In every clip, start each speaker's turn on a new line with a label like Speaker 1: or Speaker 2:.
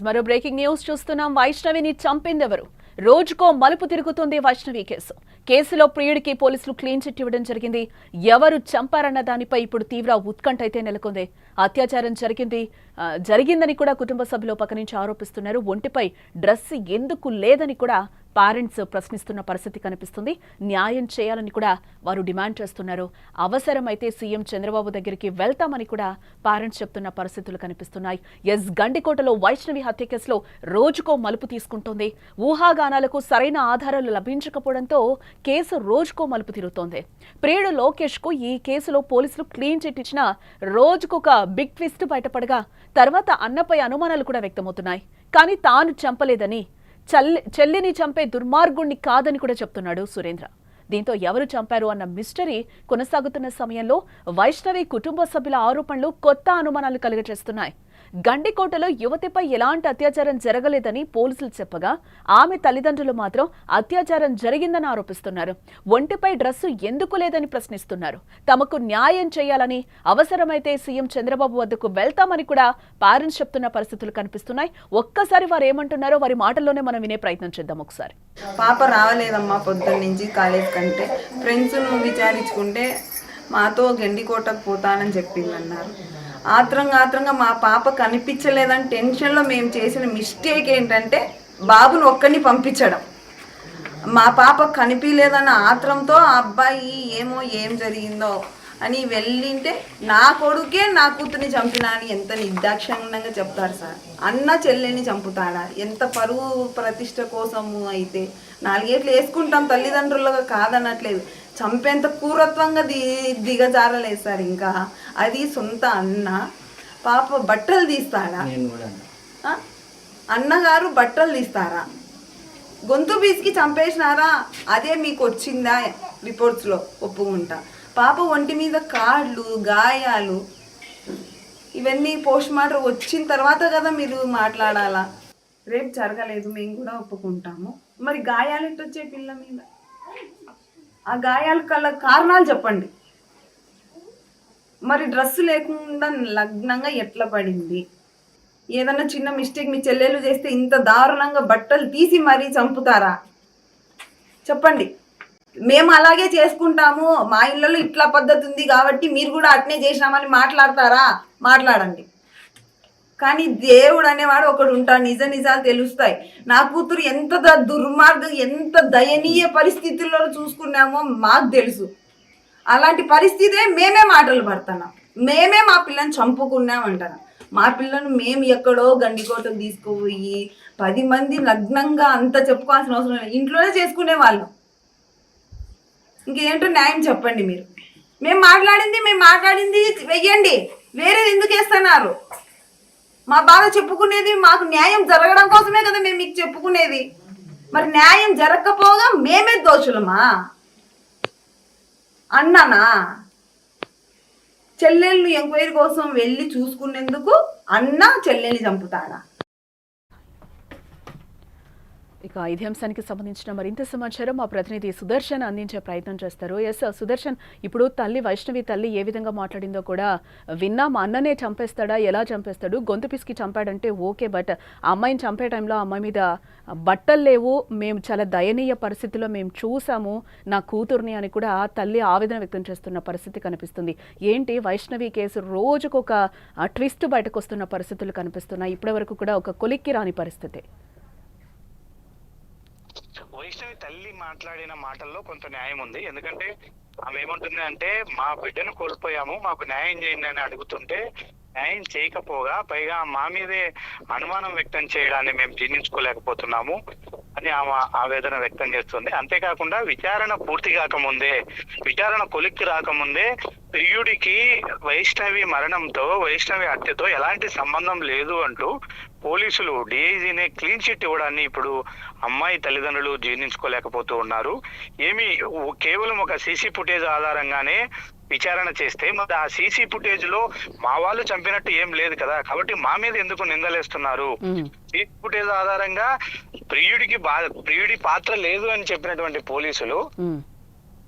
Speaker 1: మరో breaking news చూస్తున్నాం. వైష్ణవిని చంపిందెవరు? రోజుకో మలుపు తిరుగుతుంది వైష్ణవి కేసు. కేసులో ప్రియుడికి పోలీసులు క్లీన్ చిట్ ఇవ్వడం జరిగింది. ఎవరు చంపారన్న దానిపై ఇప్పుడు తీవ్ర ఉత్కంఠ అయితే నెలకొంది. అత్యాచారం జరిగిందని కూడా కుటుంబ సభ్యులు పక్క నుంచి ఆరోపిస్తున్నారు. ఒంటిపై డ్రెస్ ఎందుకు లేదని కూడా పేరెంట్స్ ప్రశ్నిస్తున్న పరిస్థితి కనిపిస్తుంది. న్యాయం చేయాలని కూడా వారు డిమాండ్ చేస్తున్నారు. అవసరమైతే సీఎం చంద్రబాబు దగ్గరికి వెళ్తామని కూడా పేరెంట్స్ చెప్తున్న పరిస్థితులు కనిపిస్తున్నాయి. గండికోటలో వైష్ణవి హత్య కేసులో రోజుకో మలుపు తీసుకుంటోంది. ఊహాగానాలకు సరైన ఆధారాలు లభించకపోవడంతో కేసు రోజుకో మలుపు తిరుగుతోంది. ప్రియుడు లోకేష్ కు ఈ కేసులో పోలీసులు క్లీన్ చిట్ ఇచ్చిన రోజుకొక బిగ్ ట్విస్ట్ బయటపడగా తర్వాత అన్నపై అనుమానాలు కూడా వ్యక్తమవుతున్నాయి. కానీ తాను చంపలేదని, చెల్లిని చంపే దుర్మార్గుణ్ణి కాదని కూడా చెప్తున్నాడు సురేంద్ర. దీంతో ఎవరు చంపారు అన్న మిస్టరీ కొనసాగుతున్న సమయంలో వైష్ణవి కుటుంబ సభ్యుల ఆరోపణలు కొత్త అనుమానాలు కలుగజేస్తున్నాయి. గండికోటలో యువతిపై ఎలాంటి అత్యాచారం జరగలేదని పోలీసులు చెప్పగా ఆమె తల్లిదండ్రులు మాత్రం అత్యాచారం జరిగిందని ఆరోపిస్తున్నారు. ఒంటిపై డ్రెస్సు ఎందుకు లేదని ప్రశ్నిస్తున్నారు. తమకు న్యాయం చేయాలని, అవసరమైతే సీఎం చంద్రబాబు వద్దకు వెళ్తామని కూడా పేరెంట్స్ చెప్తున్న పరిస్థితులు కనిపిస్తున్నాయి. ఒక్కసారి వారు ఏమంటున్నారో వారి మాటల్లోనే మనం వినే ప్రయత్నం చేద్దాం. ఒకసారి
Speaker 2: పాప రావలేదమ్మా పొద్దున్న నుంచి కాలేజ్ కంటే. ఫ్రెండ్స్ విచారించుకుంటే మాతో గండికోటకు పోతానని చెప్పిందన్నారు. ఆత్రంగా మా పాప కనిపించలేదని టెన్షన్లో మేము చేసిన మిస్టేక్ ఏంటంటే బాబుని ఒక్కడిని పంపించడం. మా పాప కనిపించలేదన్న ఆత్రంతో ఆ అబ్బాయి ఏం జరిగిందో అని వెళ్ళింటే నా కొడుకే నా కూతుర్ని చంపినా అని ఎంత నిర్దాక్షిణ్యంగా చెప్తారు సార్. అన్న చెల్లెని చంపుతాడా? ఎంత పరువు ప్రతిష్ట కోసము అయితే 4 ఏళ్ళు వేసుకుంటాం, తల్లిదండ్రులుగా కాదనట్లేదు. చంపేంత క్రూరత్వంగా దిగజారలేదు సార్. ఇంకా అది సొంత అన్న. పాప బట్టలు తీస్తాడా? అన్నగారు బట్టలు తీస్తారా? గొంతు బీసికి చంపేసినారా? అదే మీకు వచ్చిందా రిపోర్ట్స్లో? ఒప్పుకుంటా. పాప ఒంటి మీద కాళ్ళు, గాయాలు, ఇవన్నీ పోస్ట్ మార్టం వచ్చిన తర్వాత కదా మీరు మాట్లాడాలా. రేపు జరగలేదు, మేము కూడా ఒప్పుకుంటాము. మరి గాయాలు ఎట్టొచ్చే పిల్ల మీద? ఆ గాయాల కల కారణాలు చెప్పండి. మరి డ్రెస్సు లేకుండా లగ్నంగా ఎట్లా పడింది? ఏదన్నా చిన్న మిస్టేక్ మీ చెల్లెలు చేస్తే ఇంత దారుణంగా బట్టలు తీసి మరీ చంపుతారా? చెప్పండి. మేము అలాగే చేసుకుంటాము, మా ఇళ్ళలో ఇట్లా పద్ధతి ఉంది కాబట్టి మీరు కూడా అట్నే చేసినామని మాట్లాడతారా? మాట్లాడండి. కానీ దేవుడు అనేవాడు ఒకడు ఉంటాడు. నిజాలు తెలుస్తాయి. నా కూతురు ఎంత దుర్మార్గం, ఎంత దయనీయ పరిస్థితుల్లో చూసుకున్నామో మాకు తెలుసు. అలాంటి పరిస్థితే మేమే మాటలు పడుతున్నాం. మేమే మా పిల్లని చంపుకున్నాం అంటున్నాం. మా పిల్లను మేము ఎక్కడో గండికోటకు తీసుకుపోయి 10 మంది లగ్నంగా అంత చెప్పుకోవాల్సిన అవసరం లేదు. ఇంట్లోనే చేసుకునే వాళ్ళం. ఇంకేంటో న్యాయం చెప్పండి మీరు. మేము మాట్లాడింది వెయ్యండి. వేరేది ఎందుకు వేస్తున్నారు? మా బాధ చెప్పుకునేది మాకు న్యాయం జరగడం కోసమే కదా మేము మీకు చెప్పుకునేది. మరి న్యాయం జరగకపోగా మేమే దోషులమా? అన్ననా? చెల్లెళ్ళు ఎంక్వైరీ కోసం వెళ్ళి చూసుకునేందుకు అన్న చెల్లెల్ని చంపుతాడా?
Speaker 1: ఇక ఇదే అంశానికి సంబంధించిన మరింత సమాచారం మా ప్రతినిధి సుదర్శన్ అందించే ప్రయత్నం చేస్తారు. సుదర్శన్, ఇప్పుడు వైష్ణవి తల్లి ఏ విధంగా మాట్లాడిందో కూడా విన్నాం. అన్ననే చంపేస్తాడా? ఎలా చంపేస్తాడు? గొంతు పిసికి చంపాడంటే ఓకే, బట్ అమ్మాయిని చంపే టైంలో అమ్మాయి మీద బట్టలు లేవు, మేము చాలా దయనీయ పరిస్థితిలో మేము చూసాము నా కూతుర్ని అని కూడా తల్లి ఆవేదన వ్యక్తం చేస్తున్న పరిస్థితి కనిపిస్తుంది. ఏంటి వైష్ణవి కేసు రోజుకొక ట్విస్ట్ బయటకు వస్తున్న పరిస్థితులు కనిపిస్తున్నాయి. ఇప్పటి వరకు కూడా ఒక కొలిక్కి రాని పరిస్థితి.
Speaker 3: వైష్ణవి తల్లి మాట్లాడిన మాటల్లో కొంత న్యాయం ఉంది. ఎందుకంటే ఆమె ఏమంటుంది అంటే, మా బిడ్డను కోల్పోయాము, మాకు న్యాయం చేయండి అని అడుగుతుంటే న్యాయం చేయకపోగా పైగా మా మీదే అనుమానం వ్యక్తం చేయడాన్ని మేము జీర్ణించుకోలేకపోతున్నాము అని ఆమె ఆవేదన వ్యక్తం చేస్తుంది. అంతేకాకుండా విచారణ పూర్తి కాకముందే, విచారణ కొలిక్కి రాకముందే ప్రియుడికి వైష్ణవి మరణంతో, వైష్ణవి హత్యతో ఎలాంటి సంబంధం లేదు అంటూ పోలీసులు డిఐజీనే క్లీన్ చిట్ ఇవ్వడాన్ని ఇప్పుడు అమ్మాయి తల్లిదండ్రులు జీర్ణించుకోలేకపోతూ ఉన్నారు. కేవలం ఒక సీసీ ఫుటేజ్ ఆధారంగానే విచారణ చేస్తే మరి ఆ సీసీ ఫుటేజ్ లో మా వాళ్ళు చంపినట్టు ఏం లేదు కదా, కాబట్టి మా మీద ఎందుకు నిందలేస్తున్నారు? సీసీ ఫుటేజ్ ఆధారంగా ప్రియుడి పాత్ర లేదు అని చెప్పినటువంటి పోలీసులు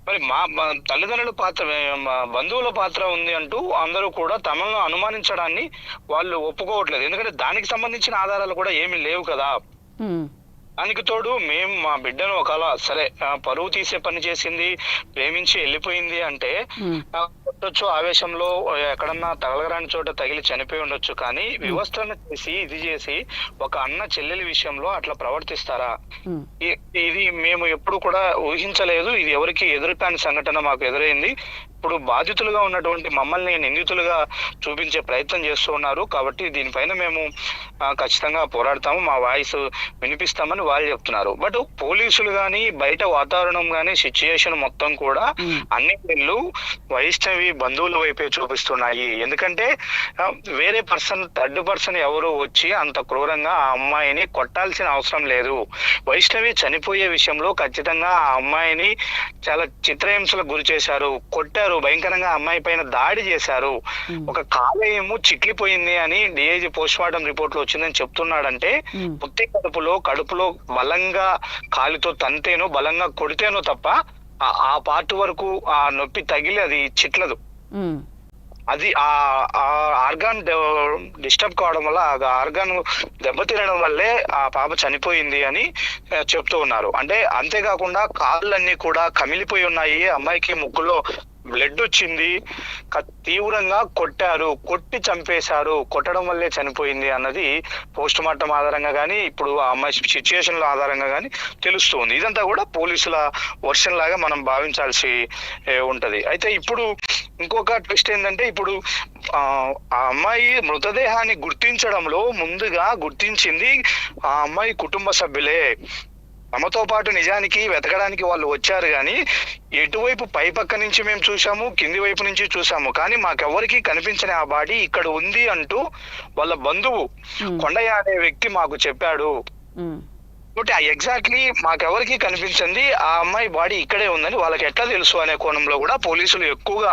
Speaker 3: మరి మా తల్లిదండ్రుల పాత్ర, మా బంధువుల పాత్ర ఉంది అంటూ అందరూ కూడా తమను అనుమానించడాన్ని వాళ్ళు ఒప్పుకోవట్లేదు. ఎందుకంటే దానికి సంబంధించిన ఆధారాలు కూడా ఏమీ లేవు కదా.
Speaker 1: ఉమ్,
Speaker 3: దానికి తోడు మేము మా బిడ్డను ఒకవేళ సరే పరువు తీసే పని చేసింది, ప్రేమించి వెళ్ళిపోయింది అంటే
Speaker 1: ఉమ్,
Speaker 3: కొట్టొచ్చు, ఆవేశంలో ఎక్కడన్నా తగలగరాని చోట తగిలి చనిపోయి ఉండొచ్చు. కానీ వివస్త్రణ చేసి ఇది చేసి ఒక అన్న చెల్లెలి విషయంలో అట్లా ప్రవర్తిస్తారా?
Speaker 1: ఉమ్,
Speaker 3: ఇది మేము ఎప్పుడు కూడా ఊహించలేదు. ఇది ఎవరికి ఎదురుకాని సంఘటన మాకు ఎదురైంది. ఇప్పుడు బాధితులుగా ఉన్నటువంటి మమ్మల్ని నిందితులుగా చూపించే ప్రయత్నం చేస్తూ ఉన్నారు. కాబట్టి దీనిపైన మేము ఖచ్చితంగా పోరాడతాము, మా వాయిస్ వినిపిస్తామని వాళ్ళు చెప్తున్నారు. బట్ పోలీసులు కానీ బయట వాతావరణం కానీ సిచ్యుయేషన్ మొత్తం కూడా అన్ని వీళ్ళు వైష్ణవి బంధువుల వైపే చూపిస్తున్నాయి. ఎందుకంటే వేరే పర్సన్, థర్డ్ పర్సన్ ఎవరు వచ్చి అంత క్రూరంగా ఆ అమ్మాయిని కొట్టాల్సిన అవసరం లేదు. వైష్ణవి చనిపోయే విషయంలో ఖచ్చితంగా ఆ అమ్మాయిని చాలా చిత్రహింసలకు గురి చేశారు, కొట్టారు, భయంకరంగా అమ్మాయి పైన దాడి చేశారు. ఒక కాలేయము చిట్లిపోయింది అని డిఐజీ పోస్ట్ మార్టం రిపోర్ట్ లో వచ్చిందని చెప్తున్నాడంటే పుత్తి కడుపులో బలంగా కాలితో తంతేనో బలంగా కొడితేనో తప్ప ఆ పార్ట్ వరకు ఆ నొప్పి తగిలి అది చిట్లదు.
Speaker 1: ఉమ్,
Speaker 3: అది ఆ ఆర్గాన్ డిస్టర్బ్ కావడం వల్ల, ఆ ఆర్గాన్ దెబ్బతినడం వల్లే ఆ పాప చనిపోయింది అని చెప్తూ ఉన్నారు. అంటే అంతేకాకుండా కాళ్ళన్నీ కూడా కమిలిపోయి ఉన్నాయి, అమ్మాయికి ముక్కులో బ్లడ్ వచ్చింది, తీవ్రంగా కొట్టారు, కొట్టి చంపేశారు, కొట్టడం వల్లే చనిపోయింది అన్నది పోస్ట్ మార్టం ఆధారంగా కానీ ఇప్పుడు ఆ అమ్మాయి సిచ్యుయేషన్ ఆధారంగా కానీ తెలుస్తుంది. ఇదంతా కూడా పోలీసుల వర్షన్ లాగా మనం భావించాల్సి ఉంటది. అయితే ఇప్పుడు ఇంకొక ట్విస్ట్ ఏంటంటే, ఇప్పుడు ఆ అమ్మాయి మృతదేహాన్ని గుర్తించడంలో ముందుగా గుర్తించింది ఆ అమ్మాయి కుటుంబ సభ్యులే. తమతో పాటు నిజానికి వెతకడానికి వాళ్ళు వచ్చారు, కానీ ఎటువైపు పై పక్క నుంచి మేము చూసాము, కింది వైపు నుంచి చూసాము, కానీ మాకెవరికి కనిపించని ఆ బాడీ ఇక్కడ ఉంది అంటూ వాళ్ళ బంధువు కొండయ్య అనే వ్యక్తి మాకు చెప్పాడు. కాబట్టి ఎగ్జాక్ట్లీ మాకెవరికి కనిపించింది ఆ అమ్మాయి బాడీ ఇక్కడే ఉందని వాళ్ళకి ఎట్లా తెలుసు అనే కోణంలో కూడా పోలీసులు ఎక్కువగా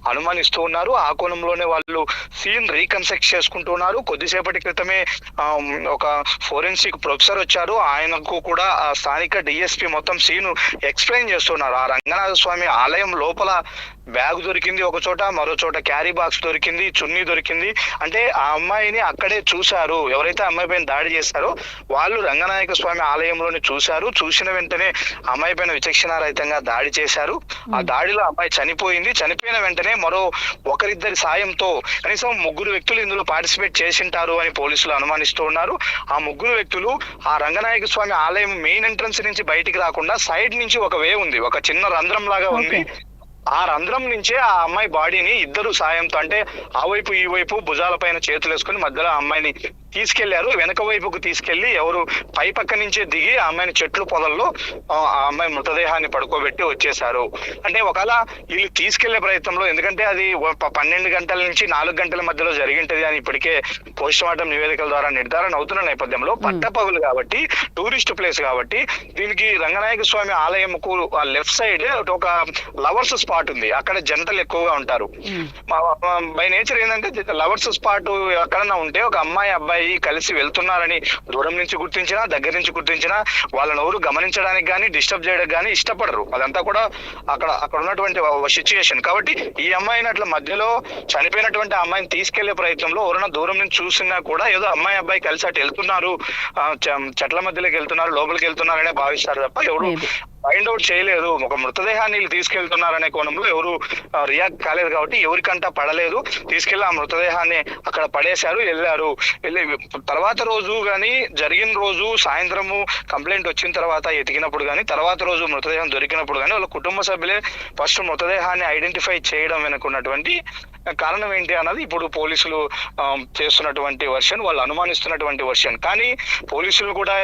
Speaker 3: అనుమానిస్తూ ఉన్నారు. ఆ కోణంలోనే వాళ్ళు సీన్ రీకన్స్ట్రక్ట్ చేసుకుంటున్నారు. కొద్దిసేపటి క్రితమే ఒక ఫోరెన్సిక్ ప్రొఫెసర్ వచ్చారు, ఆయనకు కూడా ఆ స్థానిక డిఎస్పీ మొత్తం సీన్ ఎక్స్ప్లెయిన్ చేస్తున్నారు. ఆ రంగనాథ స్వామి ఆలయం లోపల బ్యాగ్ దొరికింది ఒక చోట, మరో చోట క్యారీ బాక్స్ దొరికింది, చున్నీ దొరికింది. అంటే ఆ అమ్మాయిని అక్కడే చూశారు, ఎవరైతే అమ్మాయి పైన దాడి చేశారో వాళ్ళు రంగనాయక స్వామి ఆలయంలోని చూశారు. చూసిన వెంటనే అమ్మాయి పైన విచక్షణారహితంగా దాడి చేశారు. ఆ దాడిలో అమ్మాయి చనిపోయింది. చనిపోయిన వెంటనే మరో ఒకరిద్దరి సాయంతో కనీసం 3 వ్యక్తులు ఇందులో పార్టిసిపేట్ చేసింటారు అని పోలీసులు అనుమానిస్తూ ఉన్నారు. ఆ 3 వ్యక్తులు ఆ రంగనాయక స్వామి ఆలయం మెయిన్ ఎంట్రన్స్ నుంచి బయటికి రాకుండా సైడ్ నుంచి ఒక వే ఉంది, ఒక చిన్న రంధ్రం లాగా ఉంది. ఆ రంధ్రం నుంచే ఆ అమ్మాయి బాడీని ఇద్దరు సాయంతో, అంటే ఆ వైపు ఈ వైపు భుజాల పైన చేతులు వేసుకుని మధ్యలో ఆ అమ్మాయిని తీసుకెళ్లారు. వెనక వైపుకు తీసుకెళ్లి ఎవరు పై పక్క నుంచే దిగి ఆ అమ్మాయిని చెట్లు పొదల్లో ఆ అమ్మాయి మృతదేహాన్ని పడుకోబెట్టి వచ్చేశారు. అంటే ఒకవేళ వీళ్ళు తీసుకెళ్లే ప్రయత్నంలో, ఎందుకంటే అది 12 గంటల నుంచి 4 గంటల మధ్యలో జరిగింటది అని ఇప్పటికే పోస్ట్ మార్టం నివేదికల ద్వారా నిర్ధారణ అవుతున్న నేపథ్యంలో, పట్టపగులు కాబట్టి, టూరిస్ట్ ప్లేస్ కాబట్టి, దీనికి రంగనాయక స్వామి ఆలయంకు లెఫ్ట్ సైడ్ ఒక లవర్స్ స్పాట్ ఉంది. అక్కడ జంటలు ఎక్కువగా ఉంటారు. బై నేచర్ ఏంటంటే లవర్స్ స్పాట్ ఎక్కడన్నా ఉంటే ఒక అమ్మాయి అబ్బాయి కలిసి వెళ్తున్నారని దూరం నుంచి గుర్తించినా దగ్గర నుంచి గుర్తించినా వాళ్ళని ఎవరు గమనించడానికి కానీ డిస్టర్బ్ చేయడానికి కానీ ఇష్టపడరు. అదంతా కూడా అక్కడ ఉన్నటువంటి సిచ్యుయేషన్. కాబట్టి ఈ అమ్మాయిని అట్లా మధ్యలో చనిపోయినటువంటి అమ్మాయిని తీసుకెళ్లే ప్రయత్నంలో ఎవరైనా దూరం నుంచి చూసినా కూడా ఏదో అమ్మాయి అబ్బాయి కలిసి అటు వెళ్తున్నారు, చెట్ల మధ్యలోకి వెళ్తున్నారు, లోపలికి వెళ్తున్నారనే భావిస్తారు తప్ప ఎవరు ఫైండ్ అవుట్ చేయలేదు. ఒక మృతదేహాన్ని తీసుకెళ్తున్నారనే కోణంలో ఎవరు రియాక్ట్ కాలేదు. కాబట్టి ఎవరికంటా పడలేదు. తీసుకెళ్లి ఆ మృతదేహాన్ని అక్కడ పడేశారు, వెళ్ళారు. తర్వాత రోజు కానీ, జరిగిన రోజు సాయంత్రము కంప్లైంట్ వచ్చిన తర్వాత ఎతికినప్పుడు కానీ, తర్వాత రోజు మృతదేహం దొరికినప్పుడు కానీ వాళ్ళ కుటుంబ సభ్యులే ఫస్ట్ మృతదేహాన్ని ఐడెంటిఫై చేయడం వెనుకున్నటువంటి కారణం ఏంటి అన్నది ఇప్పుడు పోలీసులు చేస్తున్నటువంటి వర్షన్, వాళ్ళు అనుమానిస్తున్నటువంటి వర్షన్. కానీ పోలీసులు కూడా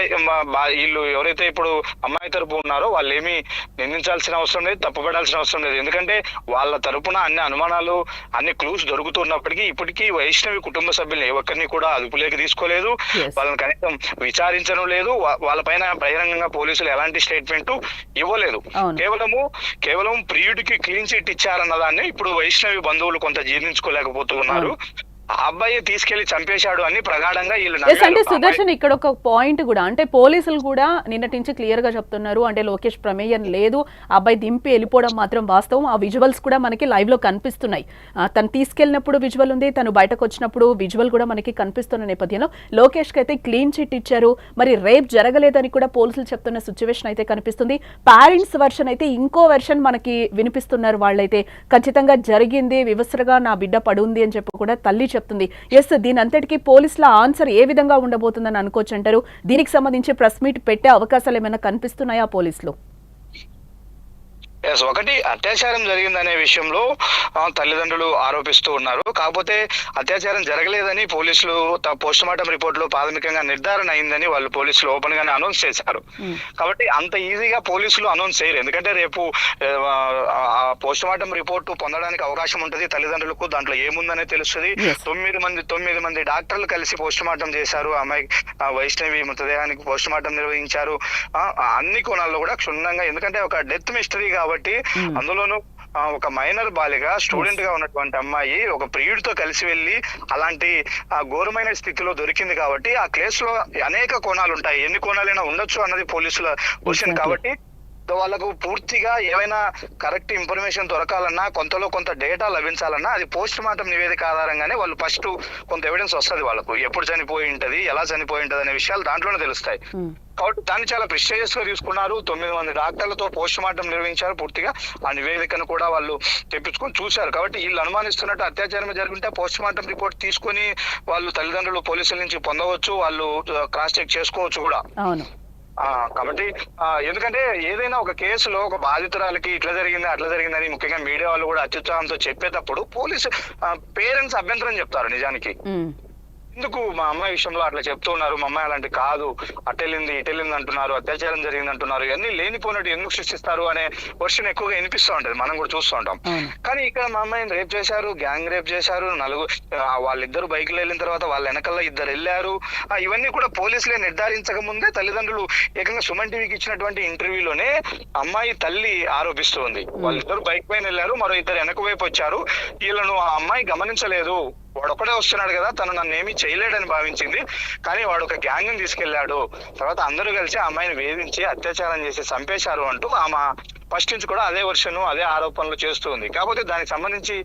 Speaker 3: వీళ్ళు ఎవరైతే ఇప్పుడు అమ్మాయి తరపు ఉన్నారో వాళ్ళు ఏమీ నిందించాల్సిన అవసరం లేదు, తప్పుపడాల్సిన అవసరం లేదు. ఎందుకంటే వాళ్ళ తరపున అన్ని అనుమానాలు, అన్ని క్లూస్ దొరుకుతున్నప్పటికీ ఇప్పటికీ వైష్ణవి కుటుంబ సభ్యులు ఏ ఒక్కరిని కూడా అదుపులోకి తీసుకోలేదు, వాళ్ళని కనీసం విచారించడం లేదు, వాళ్ళపైన బహిరంగంగా పోలీసులు ఎలాంటి స్టేట్మెంట్ ఇవ్వలేదు. కేవలం ప్రియుడికి క్లీన్ చిట్ ఇచ్చారన్న దాన్ని ఇప్పుడు వైష్ణవి బంధువులు కొంత జీర్ణించుకోలేకపోతున్నారు. ఆ అబ్బాయి తీసుకెళ్లి చంపేశాడు అని ప్రగాఢంగా వీళ్ళు
Speaker 1: ఎస్ అంటే
Speaker 3: నమ్మారు.
Speaker 1: సుదర్శన్ ఇక్కడ ఒక పాయింట్ కూడా అంటే పోలీసులు కూడా నిన్నటి నుంచి క్లియర్ గా చెప్తున్నారు అంటే లోకేష్ ప్రమేయం లేదు, అబ్బాయి దింపి వెళ్ళిపోవడం మాత్రం వాస్తవం. ఆ విజువల్స్ కూడా మనకి లైవ్ లో కనిపిస్తున్నాయి. తను తీసుకెళ్ళినప్పుడు విజువల్ ఉంది, తను బయటకు వచ్చినప్పుడు విజువల్ కూడా మనకి కనిపిస్తున్న నేపథ్యంలో లోకేష్ కి అయితే క్లీన్ చిట్ ఇచ్చారు. మరి రేప్ జరగలేదని కూడా పోలీసులు చెప్తున్న సిచ్యువేషన్ అయితే కనిపిస్తుంది. పేరెంట్స్ వర్షన్ అయితే ఇంకో వెర్షన్ మనకి వినిపిస్తున్నారు. వాళ్ళైతే ఖచ్చితంగా జరిగింది, వివస్రగా నా బిడ్డ పడుంది అని చెప్పి కూడా తల్లి చెప్తుంది. ఎస్, దీని అంతటికీ పోలీసుల ఆన్సర్ ఏ విధంగా ఉండబోతుందని అనుకోవచ్చు అంటారు? దీనికి సంబంధించి ప్రెస్ మీట్ పెట్టే అవకాశాలు ఏమైనా కనిపిస్తున్నాయా పోలీసులు?
Speaker 3: ఒకటి అత్యాచారం జరిగిందనే విషయంలో తల్లిదండ్రులు ఆరోపిస్తూ ఉన్నారు. కాకపోతే అత్యాచారం జరగలేదని పోలీసులు పోస్ట్ మార్టం రిపోర్ట్ లో ప్రాథమికంగా నిర్ధారణ అయిందని వాళ్ళు పోలీసులు ఓపెన్ గానే అనౌన్స్ చేశారు. కాబట్టి అంత ఈజీగా పోలీసులు అనౌన్స్ చేయరు. ఎందుకంటే రేపు పోస్ట్ మార్టం రిపోర్ట్ పొందడానికి అవకాశం ఉంటుంది తల్లిదండ్రులకు. దాంట్లో ఏముందనే తెలుస్తుంది. 9 మంది డాక్టర్లు కలిసి పోస్ట్ మార్టం చేశారు. అమ్మాయి వైష్ణవి మృతదేహానికి పోస్ట్ మార్టం నిర్వహించారు. అన్ని కోణాల్లో కూడా క్షుణ్ణంగా, ఎందుకంటే ఒక డెత్ మిస్టరీ కాబట్టి అందులోనూ ఒక మైనర్ బాలిక స్టూడెంట్ గా ఉన్నటువంటి అమ్మాయి ఒక ప్రియుడితో కలిసి వెళ్ళి అలాంటి ఘోరమైన స్థితిలో దొరికింది కాబట్టి ఆ కేసు లో అనేక కోణాలు ఉంటాయి. ఎన్ని కోణాలైనా ఉండొచ్చు అన్నది పోలీసుల క్వశ్చన్. కాబట్టి వాళ్ళకు పూర్తిగా ఏమైనా కరెక్ట్ ఇన్ఫర్మేషన్ దొరకాలన్నా, కొంతలో కొంత డేటా లభించాలన్నా అది పోస్ట్ మార్టం నివేదిక ఆధారంగానే వాళ్ళు ఫస్ట్ కొంత ఎవిడెన్స్ వస్తుంది వాళ్ళకు. ఎప్పుడు చనిపోయి ఉంటది, ఎలా చనిపోయి ఉంటది అనే విషయాలు దాంట్లోనే తెలుస్తాయి. కాబట్టి దాన్ని చాలా ప్రిస్టేజియస్ గా తీసుకున్నారు. 9 మంది డాక్టర్లతో పోస్ట్ మార్టం నిర్వహించారు. పూర్తిగా ఆ నివేదికను కూడా వాళ్ళు తెప్పించుకొని చూశారు. కాబట్టి వీళ్ళు అనుమానిస్తున్నట్టు అత్యాచారం జరుగుంటే పోస్ట్ మార్టం రిపోర్ట్ తీసుకొని వాళ్ళు తల్లిదండ్రులు పోలీసుల నుంచి పొందవచ్చు, వాళ్ళు క్రాస్ చెక్ చేసుకోవచ్చు కూడా. కాబట్టి ఎందుకంటే ఏదైనా ఒక కేసులో ఒక బాధితురాలకి ఇట్లా జరిగింది అట్లా జరిగిందని ముఖ్యంగా మీడియా వాళ్ళు కూడా అత్యుత్సాహంతో చెప్పేటప్పుడు పోలీసు పేరెంట్స్ అభ్యంతరం చెప్తారు. నిజానికి ఎందుకు మా అమ్మాయి విషయంలో అట్లా చెప్తూ ఉన్నారు, మా అమ్మాయి అలాంటి కాదు, అటెళ్ళింది ఇటెళ్ళింది అంటున్నారు, అత్యాచారం జరిగింది అంటున్నారు, ఇవన్నీ లేనిపోయినట్టు ఎందుకు సృష్టిస్తారు అనే వర్షన్ ఎక్కువగా వినిపిస్తూ ఉంటది, మనం కూడా చూస్తూ ఉంటాం. కానీ ఇక్కడ మా అమ్మాయిని రేప్ చేశారు, గ్యాంగ్ రేప్ చేశారు, వాళ్ళిద్దరు బైక్లో వెళ్ళిన తర్వాత వాళ్ళ వెనకాల 2 వెళ్ళారు. ఇవన్నీ కూడా పోలీసులే నిర్ధారించక ముందే తల్లిదండ్రులు ఏకంగా సుమన్ టీవీకి ఇచ్చినటువంటి ఇంటర్వ్యూలోనే అమ్మాయి తల్లి ఆరోపిస్తుంది. వాళ్ళిద్దరు బైక్ పైన వెళ్ళారు, మరో 2 వెనక వైపు వచ్చారు, వీళ్ళను ఆ అమ్మాయి గమనించలేదు, వాడొక్కడే వస్తున్నాడు కదా, తను నన్ను ఏమీ చేయలేడని భావించింది, కానీ వాడు ఒక గ్యాంగ్ ని తీసుకెళ్లాడు, తర్వాత అందరూ కలిసి ఆ అమ్మాయిని వేధించి అత్యాచారం చేసి చంపేశారు అంటూ ఆమె ఫస్ట్ నుంచి కూడా అదే వర్షన్ అదే ఆరోపణలు చేస్తుంది. కాకపోతే దానికి సంబంధించి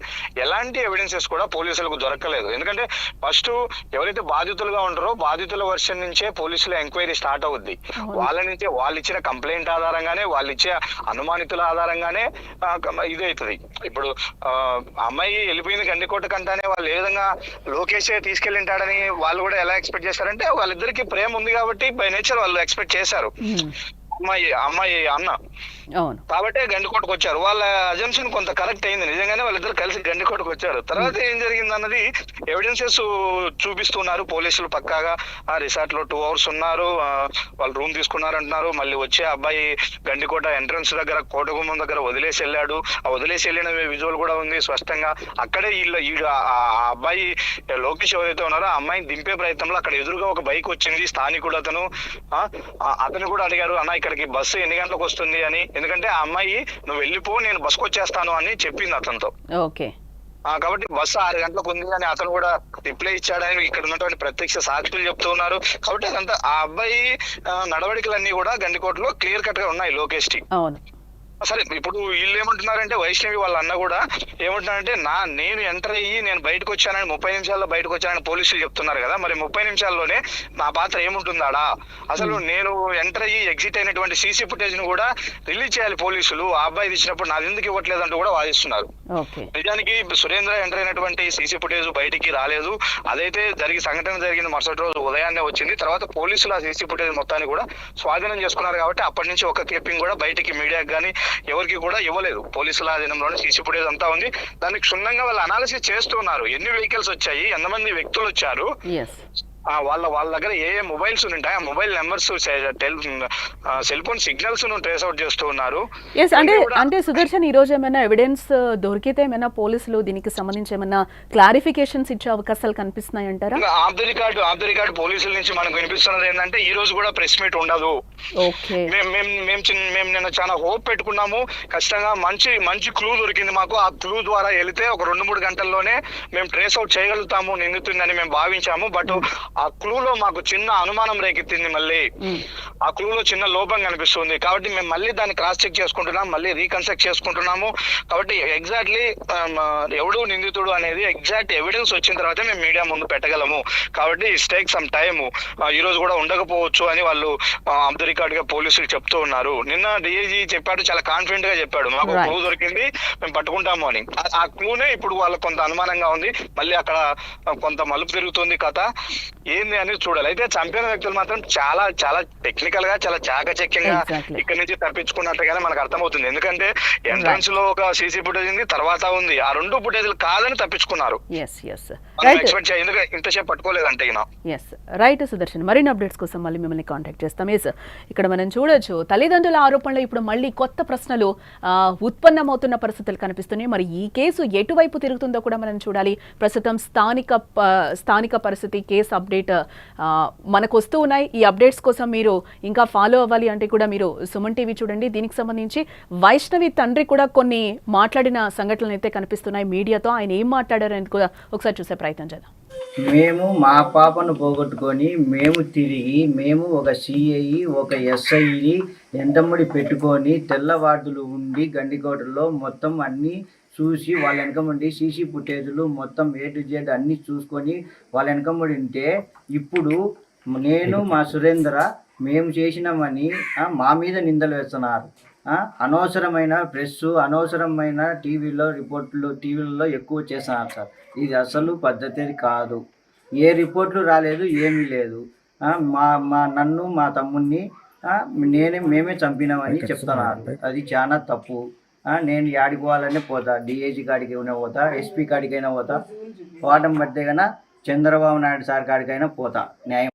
Speaker 3: ఎలాంటి ఎవిడెన్సెస్ కూడా పోలీసులకు దొరకలేదు. ఎందుకంటే ఫస్ట్ ఎవరైతే బాధితులుగా ఉంటారో బాధితుల వర్షన్ నుంచే పోలీసుల ఎంక్వైరీ స్టార్ట్ అవుద్ది. వాళ్ళ నుంచే వాళ్ళు ఇచ్చిన కంప్లైంట్ ఆధారంగానే, వాళ్ళు ఇచ్చే అనుమానితుల ఆధారంగానే ఇది అవుతుంది. ఇప్పుడు అమ్మాయి వెళ్ళిపోయింది గండికోట కంటానే వాళ్ళు ఏ విధంగా లోకేషే తీసుకెళ్ళింటాడని వాళ్ళు కూడా ఎలా ఎక్స్పెక్ట్ చేశారంటే వాళ్ళిద్దరికి ప్రేమ ఉంది కాబట్టి బై నేచర్ వాళ్ళు ఎక్స్పెక్ట్ చేశారు. అమ్మాయి అన్న కాబట్టి గండికోటకు వచ్చారు. వాళ్ళ అజంప్షన్ కొంత కరెక్ట్ అయింది, నిజంగానే వాళ్ళిద్దరు కలిసి గండికోటకు వచ్చారు. తర్వాత ఏం జరిగింది అన్నది ఎవిడెన్సెస్ చూపిస్తున్నారు పోలీసులు. పక్కాగా ఆ రిసార్ట్ లో 2 hours ఉన్నారు, వాళ్ళు రూమ్ తీసుకున్నారు అంటున్నారు. మళ్ళీ వచ్చే అబ్బాయి గండికోట ఎంట్రన్స్ దగ్గర కోటగుమ్మం దగ్గర వదిలేసి వెళ్ళాడు. ఆ వదిలేసి వెళ్ళిన విజువల్ కూడా ఉంది స్పష్టంగా. అక్కడే ఆ అబ్బాయి లోకేష్ ఎవరైతే ఉన్నారో ఆ అమ్మాయిని దింపే ప్రయత్నంలో అక్కడ ఎదురుగా ఒక బైక్ వచ్చింది. స్థానికుడు అతను కూడా అడిగారు, అన్న ఇక్కడికి బస్సు ఎన్ని గంటలకు వస్తుంది అని. ఎందుకంటే ఆ అమ్మాయి నువ్వు వెళ్ళిపో నేను బస్సుకు వచ్చేస్తాను అని చెప్పింది అతనితో. కాబట్టి బస్సు 6 గంటలకు ఉంది అని అతను కూడా రిప్లై ఇచ్చాడని ఇక్కడ ఉన్నటువంటి ప్రత్యక్ష సాక్షులు చెప్తూ ఉన్నారు. కాబట్టి అదంతా ఆ అబ్బాయి నడవడికలన్నీ కూడా గండికోటలో క్లియర్ కట్ గా ఉన్నాయి లోకేష్ కి. సరే, ఇప్పుడు వీళ్ళు ఏమంటున్నారంటే వైష్ణవి వాళ్ళ అన్న కూడా ఏమంటున్నారంటే నేను ఎంటర్ అయ్యి నేను బయటకు వచ్చానని 30 నిమిషాల్లో బయటకు వచ్చానని పోలీసులు చెప్తున్నారు కదా, మరి 30 నిమిషాల్లోనే నా పాత్ర ఏముంటుందాడా? అసలు నేను ఎంటర్ అయ్యి ఎగ్జిట్ అయినటువంటి సీసీ ఫుటేజ్ ను కూడా రిలీజ్ చేయాలి పోలీసులు. ఆ అబ్బాయి ఇచ్చినప్పుడు నాది ఎందుకు ఇవ్వట్లేదు అంటూ కూడా వాదిస్తున్నారు. నిజానికి సురేంద్ర ఎంటర్ అయినటువంటి సీసీ ఫుటేజ్ బయటికి రాలేదు. అదైతే సంఘటన జరిగిన మరుసటి రోజు ఉదయాన్నే వచ్చింది. తర్వాత పోలీసులు ఆ సీసీ ఫుటేజ్ మొత్తాన్ని కూడా స్వాధీనం చేసుకున్నారు. కాబట్టి అప్పటి నుంచి ఒక క్లిప్పింగ్ కూడా బయటికి మీడియాకి కానీ ఎవరికి కూడా ఇవ్వలేదు. పోలీసుల ఆధీనంలోనే సీసీ ఫుటేజ్ అంతా ఉంది. దానికి క్షుణ్ణంగా వాళ్ళు అనాలిసిస్ చేస్తున్నారు. ఎన్ని వెహికల్స్ వచ్చాయి, ఎంతమంది వ్యక్తులు వచ్చారు, వాళ్ళ దగ్గర ఏ మొబైల్స్ ఉంటాయి ఆ mobile numbers cell phone signals trace out చేస్తూ ఉన్నారు.
Speaker 1: ఎస్, అంటే సుదర్శన్ ఈ రోజు ఏమైనా ఎవిడెన్స్ దొరికితే ఏమైనా పోలీసులు దీనికి సంబంధించి ఏమైనా క్లారిఫికేషన్స్ ఇచ్చే అవకాశాలు కనిపిస్తున్నాయి అంటారా?
Speaker 3: ఆఫ్ ది రికార్డ్ పోలీసుల నుంచి మనకు వినిపిస్తున్నది ఏంటంటే ఈ రోజు కూడా ప్రెస్ మీట్ ఉండదు.
Speaker 1: ఓకే,
Speaker 3: మేము నిన్న చాలా హోప్ పెట్టుకున్నాము, ఖచ్చితంగా మంచి క్లూ దొరికింది మాకు. ఆ క్లూ ద్వారా వెళితే ఒక 2-3 గంటల్లోనే మేము ట్రేస్ అవుట్ చేయగలుగుతాము నిందితుందని మేము భావించాము. బట్ ఆ క్లూలో మాకు చిన్న అనుమానం రేకెత్తింది. మళ్ళీ ఆ క్లూలో చిన్న లోపం కనిపిస్తుంది. కాబట్టి మేము మళ్ళీ దాన్ని క్రాస్ చెక్ చేసుకుంటున్నాం, మళ్ళీ రీకన్స్ట్రక్ట్ చేసుకుంటున్నాము. కాబట్టి ఎగ్జాక్ట్లీ ఎవడు నిందితుడు అనేది ఎగ్జాక్ట్ ఎవిడెన్స్ వచ్చిన తర్వాత మేము మీడియా ముందు పెట్టగలము. కాబట్టి టేక్ సమ్ టైమ్, ఈ రోజు కూడా ఉండకపోవచ్చు అని వాళ్ళు ఆఫ్ ది రికార్డ్ గా పోలీసులు చెప్తూ ఉన్నారు. నిన్న డిఐజీ చెప్పాడు, చాలా కాన్ఫిడెంట్ గా చెప్పాడు, మాకు క్లూ దొరికింది, మేము పట్టుకుంటాము అని. ఆ క్లూనే ఇప్పుడు వాళ్ళకి కొంత అనుమానంగా ఉంది. మళ్ళీ అక్కడ కొంత మలుపు తిరుగుతుంది కథ ఏంది అనేది చూడాలి. అయితే చంపిన వ్యక్తులు మాత్రం చాలా చాలా టెక్నికల్ గా, చాలా చాకచక్యంగా ఇక్కడి నుంచి తప్పించుకున్నట్టుగానే మనకు అర్థమవుతుంది. ఎందుకంటే ఎంట్రన్స్ లో ఒక సీసీ ఫుటేజ్ ఉంది, తర్వాత ఉంది, ఆ 2 ఫుటేజ్లు కాదని తప్పించుకున్నారు. ఎందుకంటే ఇంతసేపు పట్టుకోలేదంటే
Speaker 1: రైట్ సుదర్శన్, మరిన్ని అప్డేట్స్ కోసం మళ్ళీ మిమ్మల్ని కాంటాక్ట్ చేస్తాం. ఎస్, ఇక్కడ మనం చూడొచ్చు తల్లిదండ్రుల ఆరోపణలు ఇప్పుడు మళ్ళీ కొత్త ప్రశ్నలు ఉత్పన్నమవుతున్న పరిస్థితులు కనిపిస్తున్నాయి. మరి ఈ కేసు ఎటువైపు తిరుగుతుందో కూడా మనం చూడాలి. ప్రస్తుతం స్థానిక పరిస్థితి, కేసు అప్డేట్ మనకు వస్తూ ఉన్నాయి. ఈ అప్డేట్స్ కోసం మీరు ఇంకా ఫాలో అవ్వాలి అంటే కూడా మీరు సుమన్ టీవీ చూడండి. దీనికి సంబంధించి వైష్ణవి తండ్రి కూడా కొన్ని మాట్లాడిన సంఘటనలు అయితే కనిపిస్తున్నాయి మీడియాతో. ఆయన ఏం మాట్లాడారని కూడా ఒకసారి చూసే ప్రయత్నం చేద్దాం.
Speaker 4: మేము మా పాపను పోగొట్టుకొని మేము ఒక సిఐ ఒక ఎస్ఐని ఎంతమ్మడి పెట్టుకొని తెల్లవార్డులు ఉండి గండికోటలో మొత్తం అన్నీ చూసి వాళ్ళ వెనకమండి సీసీ ఫుటేజ్లు మొత్తం A to Z అన్నీ చూసుకొని వాళ్ళ వెనకమండి ఉంటే ఇప్పుడు నేను మా సురేంద్ర మేము చేసినామని మా మీద నిందలు వేస్తున్నారు. అనవసరమైన ప్రెస్, అనవసరమైన టీవీలలో ఎక్కువ చేస్తున్నారు సార్. ఇది అసలు పద్ధతి కాదు. ఏ రిపోర్ట్లు రాలేదు, ఏమీ లేదు. నన్ను మా తమ్ముడిని మేమే చంపినామని చెప్తున్నారు. అది చాలా తప్పు. నేను యాడికి పోవాలనే పోతా, డిఐజీ కాడికి అయినా పోతా, ఎస్పీ కాడికైనా పోతా, పోవడం బట్టే కన్నా చంద్రబాబు నాయుడు సార్ కాడికైనా పోతా న్యాయం